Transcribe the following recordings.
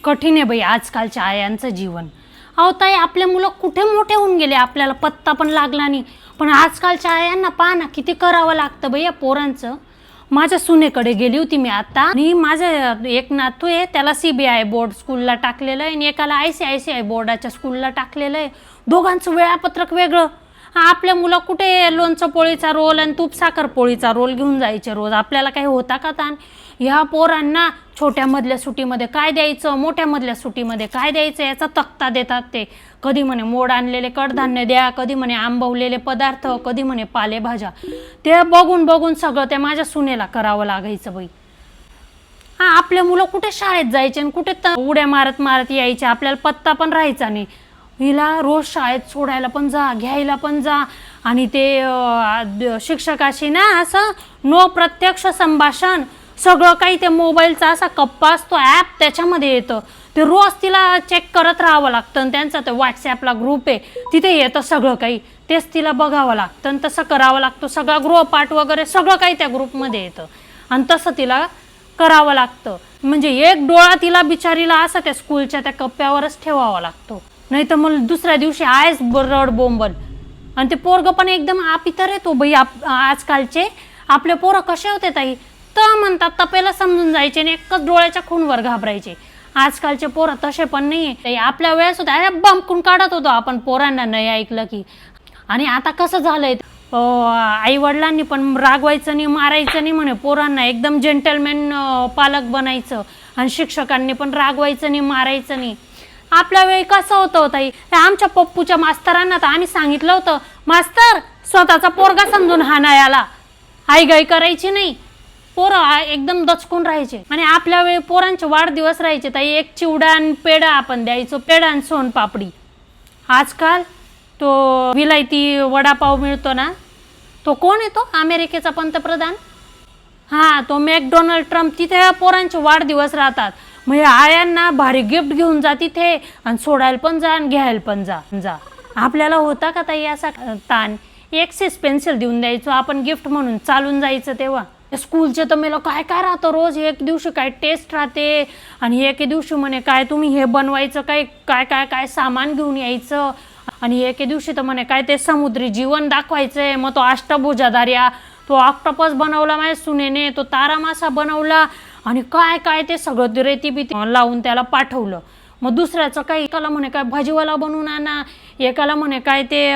कठीण आहे बाई आजकालच्या आयांचं जीवन. अहो ताई, आपले मुलं कुठे मोठे होऊन गेले, आपल्याला पत्ता पण लागला नाही. पण आजकालच्या आयांना पहा ना, किती करावं लागतं बाई या पोरांचं. माझ्या सुनेकडे गेली होती मी आता, आणि माझं एक नातू आहे, त्याला CBI बोर्ड स्कूलला टाकलेलं आहे आणि एकाला ICICI बोर्डाच्या स्कूलला टाकलेलं आहे. दोघांचं वेळापत्रक वेगळं. आपल्या मुलं कुठे लोणचं पोळीचा रोल आणि तूप साखर पोळीचा रोल घेऊन जायचे रोज. आपल्याला काही होता का ताण? ह्या पोरांना छोट्या मधल्या सुट्टीमध्ये काय द्यायचं, मोठ्या मधल्या सुट्टीमध्ये काय द्यायचं याचा तक्ता देतात ते. कधी म्हणे मोड आणलेले कडधान्य द्या, कधी म्हणे आंबवलेले पदार्थ, कधी म्हणे पालेभाज्या. ते बघून बघून सगळं ते माझ्या सुनेला करावं लागायचं बाई. आपले मुलं कुठे शाळेत जायचे आणि कुठे उड्या मारत मारत यायचे, आपल्याला पत्ता पण राहायचा नाही. हिला रोज शाळेत सोडायला पण जा, घ्यायला पण जा, आणि ते शिक्षकाशी ना असं प्रत्यक्ष संभाषण सगळं काही ते मोबाईलचा असा कप्पा असतो, ॲप त्याच्यामध्ये येतं. ते रोज तिला चेक करत राहावं लागतं. आणि त्यांचा ते व्हॉट्सॲपला ग्रुप आहे, तिथे येतं सगळं काही, तेच तिला बघावं लागतं आणि तसं करावं लागतं. सगळा गृहपाठ वगैरे सगळं काही त्या ग्रुपमध्ये येतं आणि तसं तिला करावं लागतं. म्हणजे एक डोळा तिला बिचारीला असा त्या स्कूलच्या त्या कप्प्यावरच ठेवावा लागतो, नाही तर मग दुसऱ्या दिवशी आहेच रड बोंबल. आणि ते पोरगं पण एकदम इतर येतो बाई. आजकालचे आपले पोरं कसे होते ताई, तर म्हणतात तपेला समजून जायचे आणि एकच डोळ्याच्या खूनवर घाबरायचे. आजकालचे पोरं तसे पण नाही. आपल्या वेळेस होते, अरे बंकून काढत होतो आपण पोरांना नाही ऐकलं की. आणि आता कसं झालंय, आई वडिलांनी पण रागवायचं नाही, मारायचं नाही म्हणे पोरांना, एकदम जेंटलमॅन पालक बनायचं. आणि शिक्षकांनी पण रागवायचं नाही, मारायचं नाही. आपल्या वेळी कसं होतं ताई, आमच्या पप्पूच्या मास्तरांना तर आम्ही सांगितलं होतं, मास्तर स्वतःचा पोरगा समजून हाणायला, आईगाई करायची नाही, पोरं एकदम दचकून राहायचे. आणि आपल्या वेळी पोरांचे वाढदिवस राहायचे ताई, एक चिवडा आणि पेढा आपण द्यायचो, पेढा आणि सोनपापडी. आजकाल तो विलायती वडापाव मिळतो ना, तो कोण येतो, अमेरिकेचा पंतप्रधान, तो मॅकडोनाल्ड ट्रम्प, तिथे पोरांचे वाढदिवस राहतात. मग आयांना भारी गिफ्ट घेऊन जा तिथे, आणि सोडायला पण जा आणि घ्यायला पण जा. आपल्याला होता का ताई असा ताण? एक्सेस पेन्सिल देऊन द्यायचो आपण गिफ्ट म्हणून, चालून जायचं. तेव्हा स्कूलचे तर मेलं काय काय राहतं रोज. एक दिवशी काय टेस्ट राहते, आणि एक दिवशी म्हणे काय तुम्ही हे बनवायचं, काय काय काय काय सामान घेऊन यायचं, आणि एक दिवशी तर म्हणे काय ते समुद्री जीवन दाखवायचंय. मग तो अष्टभुजाधारी तो ऑक्टोपस बनवला माझ्या सुनेने, तो तारा मासा बनवला, आणि काय काय ते सगळं रेसिपी लावून त्याला पाठवलं. मग दुसऱ्याचं काही, एकाला म्हणे काय भाजीवाला बनवून आणा, एकाला म्हणे काय ते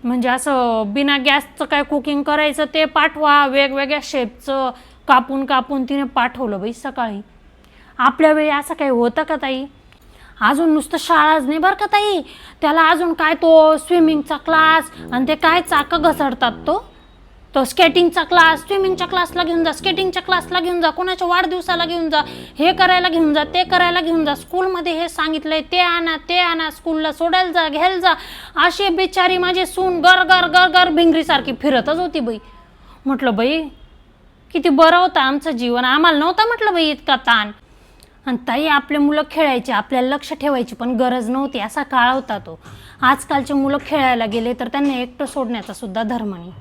म्हणजे असं बिना गॅसचं काय कुकिंग करायचं ते पाठवा, वेगवेगळ्या शेपचं कापून कापून तिने पाठवलं बाई सकाळी. आपल्या वेळी असं काही होतं का ताई? अजून नुसतं शाळाच नाही बरं का ताई, त्याला अजून काय तो स्विमिंगचा क्लास, आणि ते काय चाकं घसरतात तो स्केटिंगचा क्लास, स्विमिंगच्या क्लासला घेऊन जा, स्केटिंगच्या क्लासला घेऊन जा, कोणाच्या वाढदिवसाला घेऊन जा, हे करायला घेऊन जा, ते करायला घेऊन जा, स्कूलमध्ये हे सांगितलंय ते आणा, स्कूलला सोडायला जा, घ्यायला जा. अशी बिचारी माझी सून गर गर गर गर भिंगरीसारखी फिरतच होती बाई. म्हटलं बाई किती बरं होतं आमचं जीवन, आम्हाला नव्हता म्हटलं बाई इतका ताण. आणि ताई आपले मुलं खेळायचे, आपल्याला लक्ष ठेवायची पण गरज नव्हती, असा काळ होता तो. आजकालचे मुलं खेळायला गेले तर त्यांना एकटं सोडण्याचा सुद्धा धर्म नाही.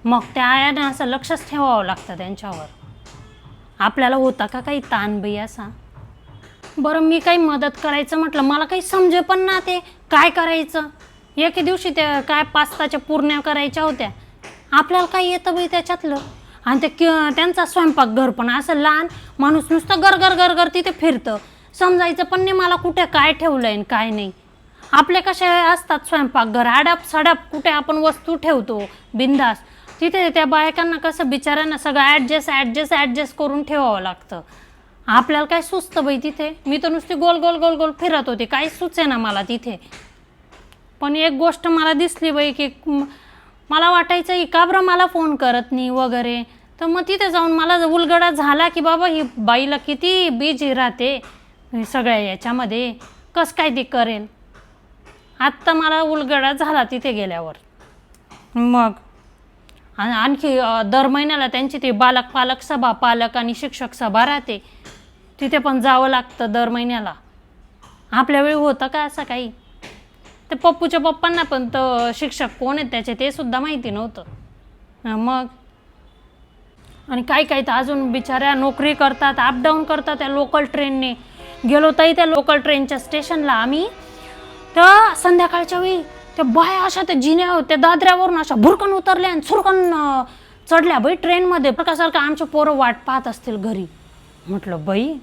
मग त्या आयानं असं लक्षच ठेवावं लागतं त्यांच्यावर. आपल्याला होता का काही ताण बाई असा? बरं मी काही मदत करायचं म्हटलं, मला काही समजे पण ना ते काय करायचं. एक दिवशी ते काय पास्ताच्या पुरण्या करायच्या होत्या, आपल्याला काय येतं बाई त्याच्यातलं. आणि ते त्यांचा स्वयंपाकघर पण असं लहान, माणूस नुसतं गरगर गरगर तिथे फिरतं, समजायचं पण नाही मला कुठे काय ठेवलंय आणि काय नाही. आपले कसे असतात स्वयंपाकघर, आडप सडप कुठे आपण वस्तू ठेवतो बिंदास, तिथे त्या बायकांना कसं बिचाऱ्यांना सगळं ॲडजस्ट करून ठेवावं लागतं. आपल्याला काय सुचतं बाई तिथे. मी तर नुसती गोल गोल गोल गोल फिरत होते, काही सुचे ना मला तिथे. पण एक गोष्ट मला दिसली बाई, की मला वाटायचं ही का बरं मला फोन करत नाही वगैरे. तर मग तिथे जाऊन मला उलगडा झाला की बाबा ही बाईला किती बिझी राहते सगळ्या याच्यामध्ये, कसं काय ती करेल. आत्ता मला उलगडा झाला तिथे गेल्यावर. मग आणखी दर महिन्याला त्यांची ती पालक सभा, पालक आणि शिक्षक सभा राहते, तिथे पण जावं लागतं दर महिन्याला. आपल्या वेळी होतं का असं काही? ते पप्पूच्या पप्पांना पण तर शिक्षक कोण आहेत त्याचे ते सुद्धा माहिती नव्हतं. मग आणि काही काही तर अजून बिचाऱ्या नोकरी करतात, अपडाऊन करतात त्या लोकल ट्रेनने. गेलो ताई त्या लोकल ट्रेनच्या स्टेशनला आम्ही, तर संध्याकाळच्या वेळी त्या बाया अशा त्या जिन्या त्या दादऱ्यावरून अशा भुरकन उतरल्या आणि सुरकन चढल्या बाई ट्रेनमध्ये. प्रकासारखं आमचे पोरं वाट पाहत असतील घरी. म्हटलं बाई,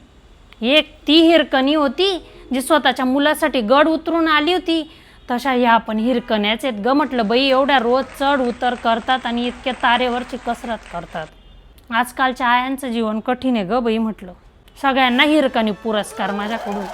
एक ती हिरकणी होती जी स्वतःच्या मुलासाठी गड उतरून आली होती, तशा ह्या पण हिरकण्याच आहेत ग. म्हटलं बाई, एवढ्या रोज चढ उतर करतात आणि इतक्या तारेवरची कसरत करतात. आजकालच्या आयांचं जीवन कठीण आहे ग बाई. म्हटलं सगळ्यांना हिरकणी पुरस्कार माझ्याकडून.